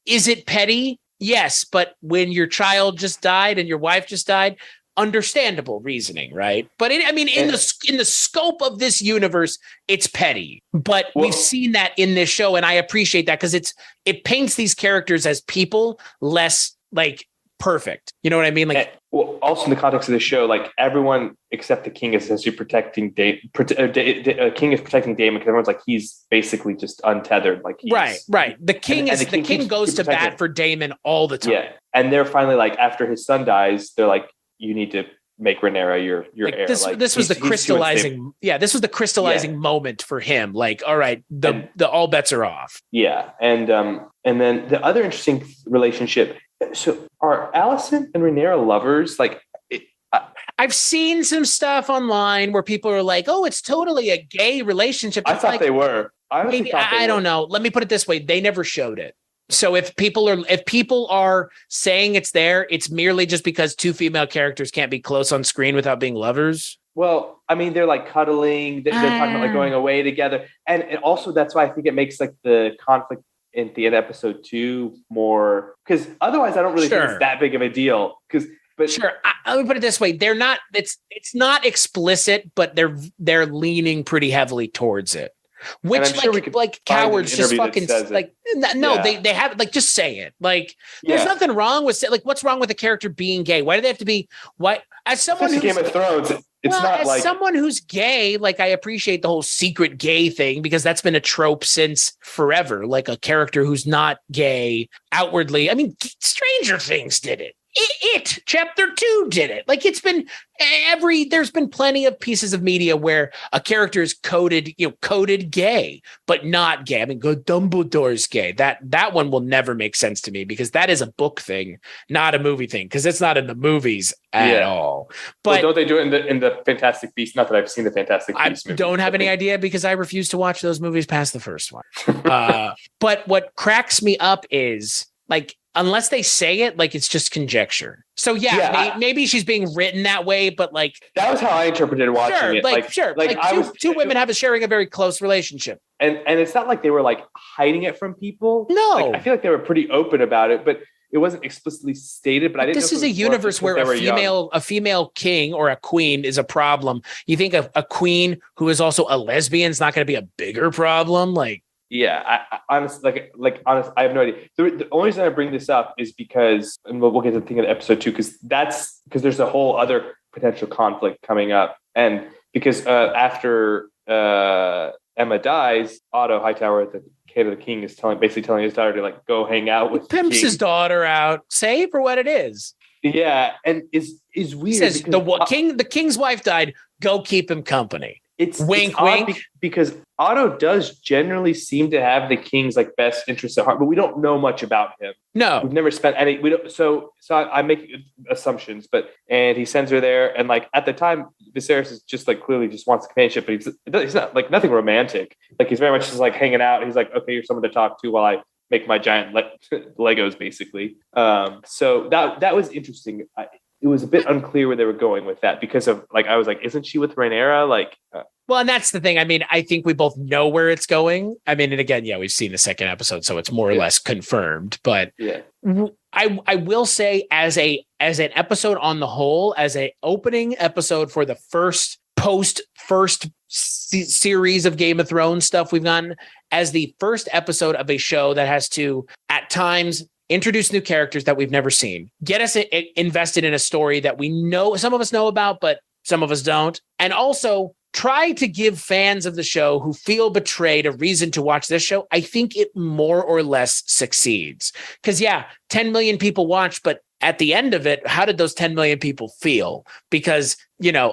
is it petty? Yes. But when your child just died and your wife just died, understandable reasoning, right? But in the scope of this universe, it's petty. But we've seen that in this show, and I appreciate that, because it paints these characters as people, less like perfect. You know what I mean? Like, also in the context of the show, like everyone except the king is essentially protecting King is protecting Damon, because everyone's like, he's basically just untethered. Like, right. The king the king goes to bat for Damon all the time. Yeah, and they're finally like, after his son dies, they're like, you need to make Rhaenyra your heir. This was the crystallizing. Yeah, this was the crystallizing moment for him. Like, all right, the all bets are off. Yeah, and then the other interesting relationship. So are Alicent and Rhaenyra lovers? Like, I've seen some stuff online where people are like, "Oh, it's totally a gay relationship." I thought they were. I don't know. Let me put it this way: they never showed it. So if people are saying it's there, it's merely just because two female characters can't be close on screen without being lovers. Well, I mean, they're like cuddling. They're talking about like going away together, and also that's why I think it makes like the conflict in the end of episode 2 more, because otherwise I don't really think it's that big of a deal. But let me put it this way: they're not. It's not explicit, but they're leaning pretty heavily towards it. Which like cowards just fucking like they have, like, just say it. Like, there's nothing wrong with, like, what's wrong with a character being gay? Why do they have to be? Why, as someone who's Game of Thrones, it's not as like someone who's gay, like, I appreciate the whole secret gay thing, because that's been a trope since forever. Like, a character who's not gay outwardly. I mean, Stranger Things did it. It Chapter 2 did it. Like, it's been there's been plenty of pieces of media where a character is coded gay, but not gay. I mean, Dumbledore's gay. That one will never make sense to me, because that is a book thing, not a movie thing, because it's not in the movies at all. But don't they do it in the Fantastic Beasts? Not that I've seen the Fantastic Beasts movies. I don't have any idea, because I refuse to watch those movies past the first one. But what cracks me up is, like, unless they say it, like, it's just conjecture. So maybe she's being written that way, but like, that was how I interpreted watching it. Like two women sharing a very close relationship, and it's not like they were like hiding it from people. No, like, I feel like they were pretty open about it, but it wasn't explicitly stated. But I didn't. This is a universe where a female king or a queen is a problem. You think a queen who is also a lesbian is not going to be a bigger problem? Like. Yeah, I honestly, I have no idea. The only reason I bring this up is because, and we'll get to the thing of episode 2, because there's a whole other potential conflict coming up, and because after Emma dies, Otto Hightower, the kid of the king, is basically telling his daughter to, like, go hang out with. He pimps his daughter out, say for what it is. Yeah, and is weird. He says the king's wife died. Go keep him company. It's wink, wink. Because Otto does generally seem to have the king's, like, best interests at heart, but we don't know much about him. No, we've never spent any. We don't. So I make assumptions, and he sends her there, and, like, at the time, Viserys is just, like, clearly just wants companionship, but he's not, like, nothing romantic. Like, he's very much just, like, hanging out. He's like, okay, you're someone to talk to while I make my giant Legos, basically. So that was interesting. It was a bit unclear where they were going with that, because of, like, I was like, isn't she with Rhaenyra? Like, well, and that's the thing. I mean, I think we both know where it's going. I mean, and again, we've seen the second episode, so it's more or less confirmed. But I will say, as an episode on the whole, as an opening episode for the first series of Game of Thrones stuff we've gotten, as the first episode of a show that has to, at times, introduce new characters that we've never seen, get us invested in a story that we know, some of us know about, but some of us don't, and also try to give fans of the show who feel betrayed a reason to watch this show, I think it more or less succeeds. Because 10 million people watch, but at the end of it, how did those 10 million people feel? Because,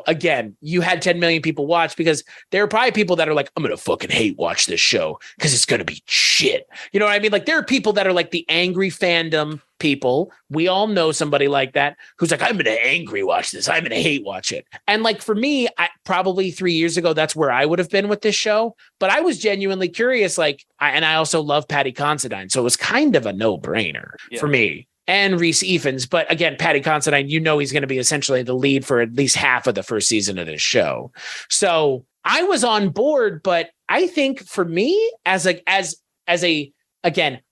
again, you had 10 million people watch because there are probably people that are like, I'm going to fucking hate watch this show because it's going to be shit. You know what I mean? Like there are people that are like the angry fandom people. We all know somebody like that who's like, I'm going to angry watch this. I'm going to hate watch it. And like for me, probably 3 years ago, that's where I would have been with this show. But I was genuinely curious. And I also love Patty Considine. So it was kind of a no-brainer for me. And Rhys Ifans. But again, Patty Considine, he's going to be essentially the lead for at least half of the first season of this show. So I was on board, but I think for me as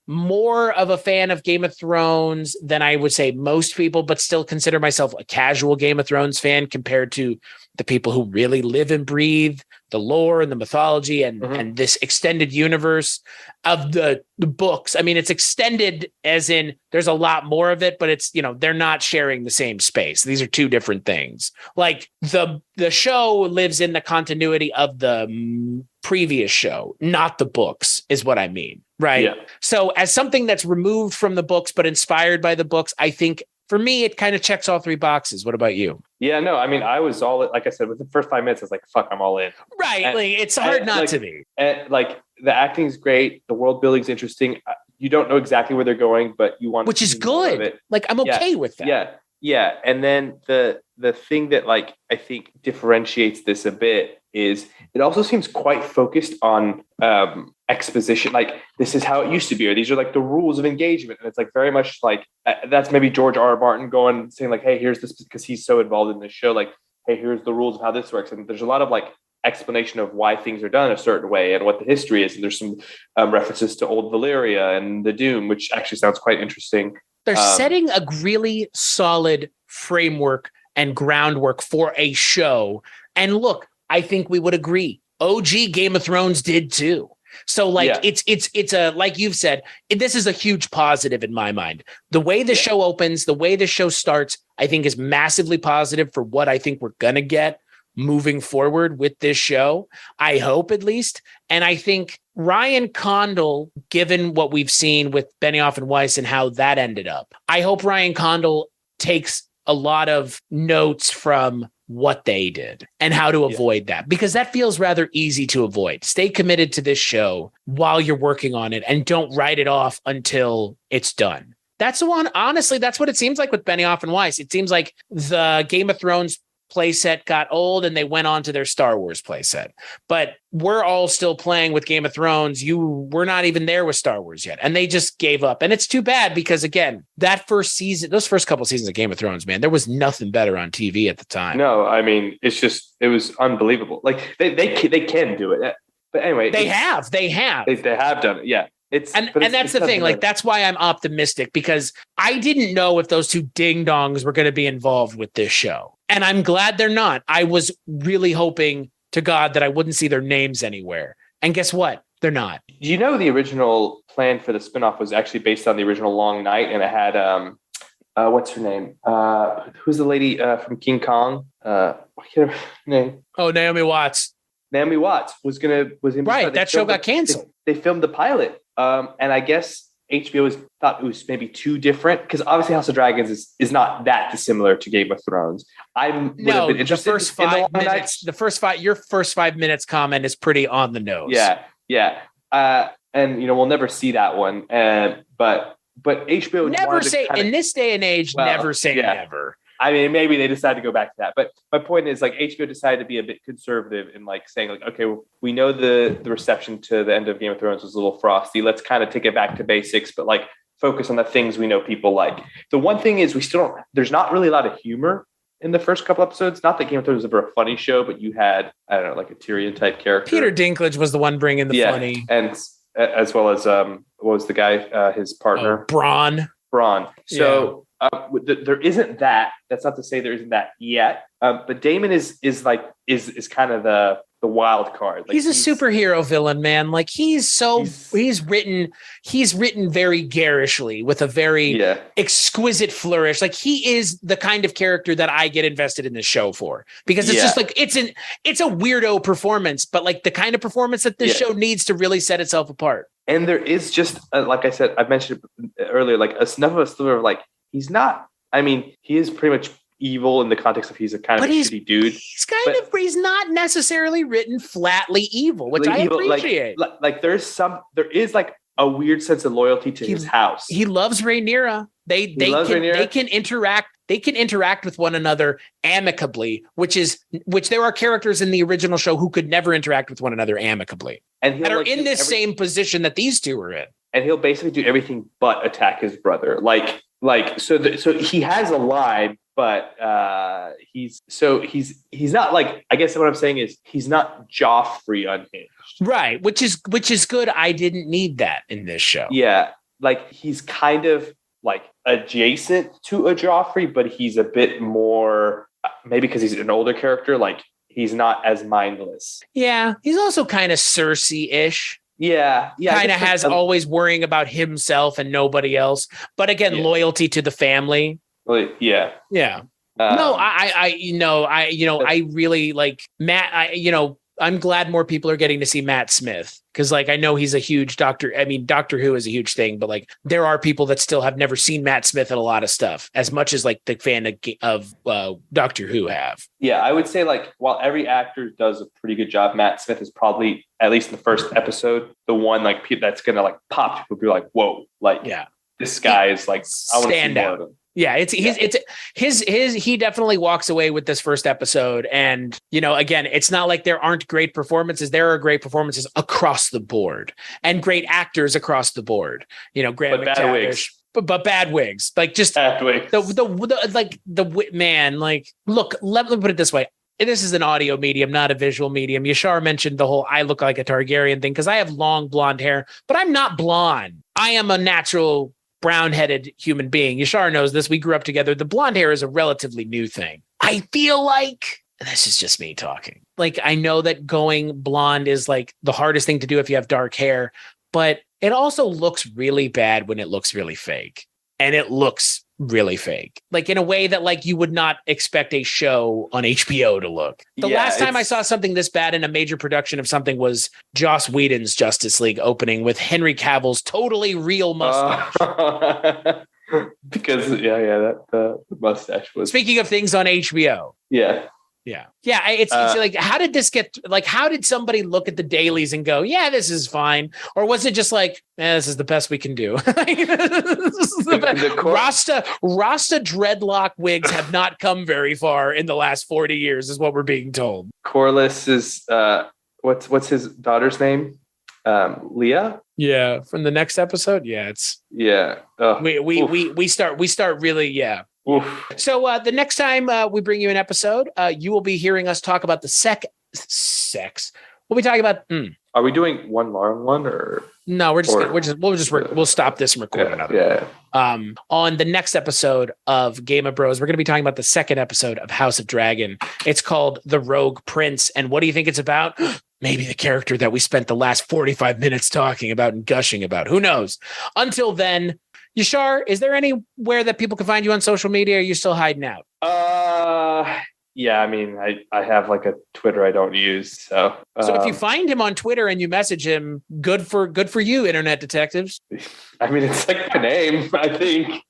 more of a fan of Game of Thrones than I would say most people, but still consider myself a casual Game of Thrones fan compared to the people who really live and breathe the lore and the mythology and this extended universe of the books. I mean, it's extended as in there's a lot more of it, but it's, they're not sharing the same space. These are two different things. Like the show lives in the continuity of the previous show, not the books is what I mean. Right. Yeah. So as something that's removed from the books, but inspired by the books, I think for me, it kind of checks all three boxes. What about you? Yeah, no, I mean, I was like I said, with the first 5 minutes, I was like, fuck, I'm all in. Right. And, it's hard not to be. And the acting is great. The world building's interesting. You don't know exactly where they're going, but you want which is good. Like, I'm okay with that. Yeah. Yeah. And then the thing that I think differentiates this a bit is it also seems quite focused on exposition. Like this is how it used to be, or these are the rules of engagement. And it's very much that's maybe George R. R. Martin saying hey, here's this, because he's so involved in this show. Hey, here's the rules of how this works. And there's a lot of explanation of why things are done a certain way and what the history is. And there's some references to old Valyria and the Doom, which actually sounds quite interesting. They're setting a really solid framework and groundwork for a show. And look, I think we would agree. OG Game of Thrones did too. So it's a, like you've said, this is a huge positive in my mind. The way the show opens, the way the show starts, I think is massively positive for what I think we're going to get moving forward with this show. I hope at least. And I think Ryan Condal, given what we've seen with Benioff and Weiss and how that ended up, I hope Ryan Condal takes a lot of notes from what they did and how to avoid that, because that feels rather easy to avoid. Stay committed to this show while you're working on it and don't write it off until it's done. That's the one. Honestly, that's what it seems like with Benioff and Weiss. It seems like the Game of Thrones playset got old and they went on to their Star Wars playset. But we're all still playing with Game of Thrones. We're not even there with Star Wars yet. And they just gave up. And it's too bad because, again, that first season, those first couple seasons of Game of Thrones, man, there was nothing better on TV at the time. No, I mean, it was unbelievable. They can do it. But anyway. They have done it. Yeah. And that's the thing. That's why I'm optimistic, because I didn't know if those two ding dongs were going to be involved with this show. And I'm glad they're not. I was really hoping to God that I wouldn't see their names anywhere. And guess what? They're not. Do you know the original plan for the spinoff was actually based on the original Long Night, and it had what's her name? Who's the lady from King Kong? What her name? Oh, Naomi Watts. Naomi Watts was in right. That show got canceled. They filmed the pilot, and I guess HBO thought it was maybe too different, because obviously House of Dragons is not that dissimilar to Game of Thrones. The first 5 minutes comment is pretty on the nose. Yeah. And we'll never see that one. But HBO never say in this day and age. Never say never. I mean, maybe they decided to go back to that. But my point is, HBO decided to be a bit conservative in saying, okay, we know the reception to the end of Game of Thrones was a little frosty. Let's kind of take it back to basics, but focus on the things we know people like. The one thing is there's not really a lot of humor in the first couple episodes. Not that Game of Thrones was ever a funny show, but you had, I don't know, a Tyrion type character. Peter Dinklage was the one bringing the funny. And as well as, what was the guy, his partner? Bronn. So, there isn't that. That's not to say there isn't that yet. But Damon is kind of the wild card. Like, he's a superhero villain, man. Like he's written very garishly with a very exquisite flourish. Like he is the kind of character that I get invested in this show for, because it's just like it's a weirdo performance, but like the kind of performance that this show needs to really set itself apart. And there is just like I said, I mentioned earlier, like enough of a sliver of like he's not. I mean, he is pretty much evil in the context of he's a kind of a shitty dude. He's not necessarily written flatly evil, which I appreciate. Like there is like a weird sense of loyalty to his house. He loves Rhaenyra. They can interact with one another amicably, which there are characters in the original show who could never interact with one another amicably and are in this same position that these two are in. And he'll basically do everything but attack his brother. So he has a line, but he's not like, I guess what I'm saying is he's not Joffrey unhinged. Right, which is good. I didn't need that in this show. Yeah, like he's kind of like adjacent to a Joffrey, but he's a bit more, maybe because he's an older character, like he's not as mindless. Yeah, he's also kind of Cersei-ish. Yeah. Kind of has always worrying about himself and nobody else. But again, loyalty to the family. Yeah. No, I really like Matt. I'm glad more people are getting to see Matt Smith, because like I know he's a huge Doctor Who is a huge thing, but like there are people that still have never seen Matt Smith in a lot of stuff as much as like the fan of Doctor Who have. Yeah, I would say like while every actor does a pretty good job, Matt Smith is probably, at least in the first episode, the one like that's gonna like pop people, be like, whoa, like this guy is like, I want to stand out. Yeah, he definitely walks away with this first episode. And, again, it's not like there aren't great performances. There are great performances across the board and great actors across the board. Graham McTavish. But bad wigs, like just bad wigs. Look, let me put it this way. This is an audio medium, not a visual medium. Yashar mentioned the whole I look like a Targaryen thing because I have long blonde hair, but I'm not blonde. I am a natural brown-headed human being. Yashar knows this. We grew up together. The blonde hair is a relatively new thing. I feel like, this is just me talking, like I know that going blonde is like the hardest thing to do if you have dark hair, but it also looks really bad when it looks really fake. And it looks really fake, like in a way that like you would not expect a show on HBO to look. The last time I saw something this bad in a major production of something was Joss Whedon's Justice League opening with Henry Cavill's totally real mustache. Because the mustache was. Speaking of things on HBO. Yeah. It's like, how did somebody look at the dailies and go, yeah, this is fine? Or was it just like, this is the best we can do? Rasta dreadlock wigs have not come very far in the last 40 years, is what we're being told. Corlys is, what's his daughter's name? Leah? Yeah. From the next episode. Yeah. We start really. Yeah. Oof. So the next time we bring you an episode, you will be hearing us talk about the sex. We'll be talking about. Are we doing one long one or no? We'll stop this and record another. Yeah. On the next episode of Game of Bros, we're going to be talking about the second episode of House of Dragon. It's called The Rogue Prince, and what do you think it's about? Maybe the character that we spent the last 45 minutes talking about and gushing about. Who knows? Until then. Yashar, is there anywhere that people can find you on social media? Or are you still hiding out? Yeah, I mean, I have like a Twitter I don't use. So if you find him on Twitter and you message him, good for you, internet detectives. I mean, it's like the name, I think.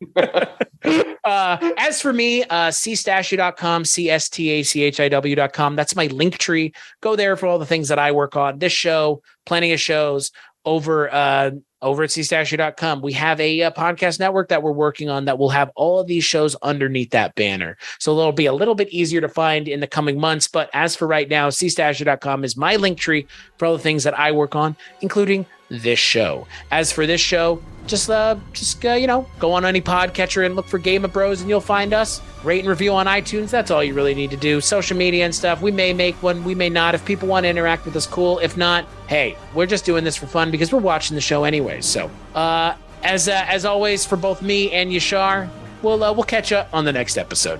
As for me, cstachiw.com, cstachiw.com. That's my link tree. Go there for all the things that I work on. This show, plenty of shows over at cstachiw.com. We have a podcast network that we're working on that will have all of these shows underneath that banner. So it'll be a little bit easier to find in the coming months. But as for right now, cstachiw.com is my link tree for all the things that I work on, including this show. As for this show, just go on any podcatcher and look for Game of Bros and you'll find us. Rate and review on iTunes. That's all you really need to do. Social media and stuff. We may make one, we may not. If people want to interact with us, cool. If not, hey, we're just doing this for fun because we're watching the show anyways. So, as always, for both me and Yashar, we'll catch up on the next episode.